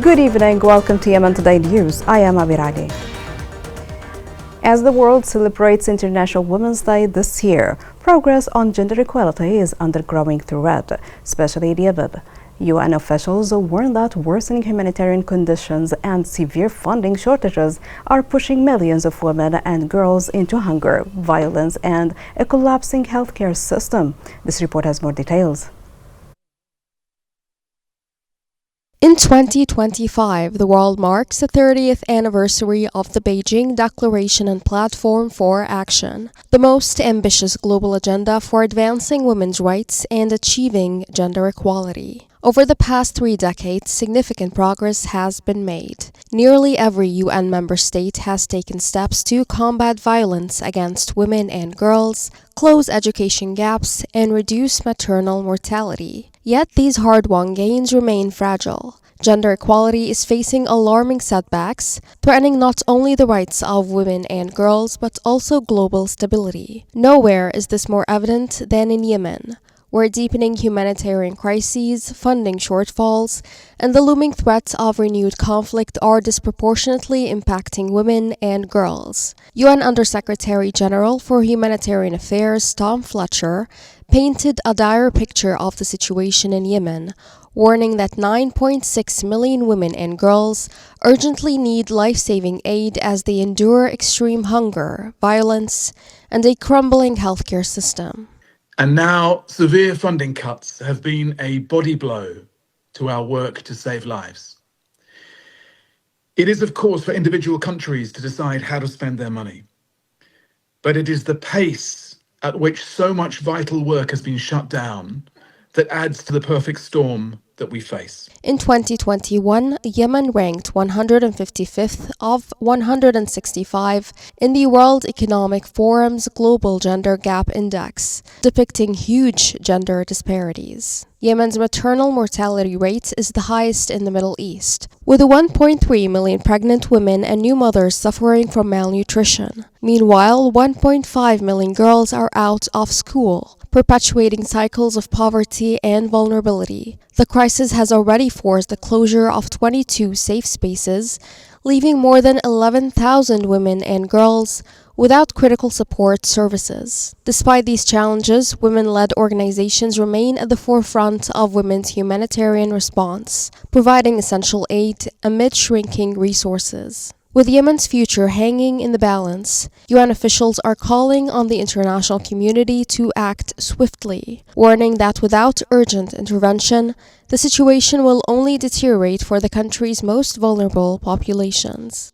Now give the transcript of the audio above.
Good evening, welcome to Yemen Today News. I am Abirali. As the world celebrates International Women's Day this year, progress on gender equality is under growing threat, especially in Yemen. UN officials warn that worsening humanitarian conditions and severe funding shortages are pushing millions of women and girls into hunger, violence, and a collapsing healthcare system. This report has more details. In 2025, the world marks the 30th anniversary of the Beijing Declaration and Platform for Action, the most ambitious global agenda for advancing women's rights and achieving gender equality. Over the past 3 decades, significant progress has been made. Nearly every UN member state has taken steps to combat violence against women and girls, close education gaps, and reduce maternal mortality. Yet these hard-won gains remain fragile. Gender equality is facing alarming setbacks, threatening not only the rights of women and girls, but also global stability. Nowhere is this more evident than in Yemen, where deepening humanitarian crises, funding shortfalls, and the looming threats of renewed conflict are disproportionately impacting women and girls. UN Undersecretary General for Humanitarian Affairs Tom Fletcher painted a dire picture of the situation in Yemen, warning that 9.6 million women and girls urgently need life-saving aid as they endure extreme hunger, violence, and a crumbling healthcare system. And now, severe funding cuts have been a body blow to our work to save lives. It is, of course, for individual countries to decide how to spend their money. But it is the pace at which so much vital work has been shut down that adds to the perfect storm that we face. In 2021, Yemen ranked 155th of 165 in the World Economic Forum's Global Gender Gap Index, depicting huge gender disparities. Yemen's maternal mortality rate is the highest in the Middle East, with 1.3 million pregnant women and new mothers suffering from malnutrition. Meanwhile, 1.5 million girls are out of school, perpetuating cycles of poverty and vulnerability. The crisis has already forced the closure of 22 safe spaces, leaving more than 11,000 women and girls without critical support services. Despite these challenges, women-led organizations remain at the forefront of women's humanitarian response, providing essential aid amid shrinking resources. With Yemen's future hanging in the balance, UN officials are calling on the international community to act swiftly, warning that without urgent intervention, the situation will only deteriorate for the country's most vulnerable populations.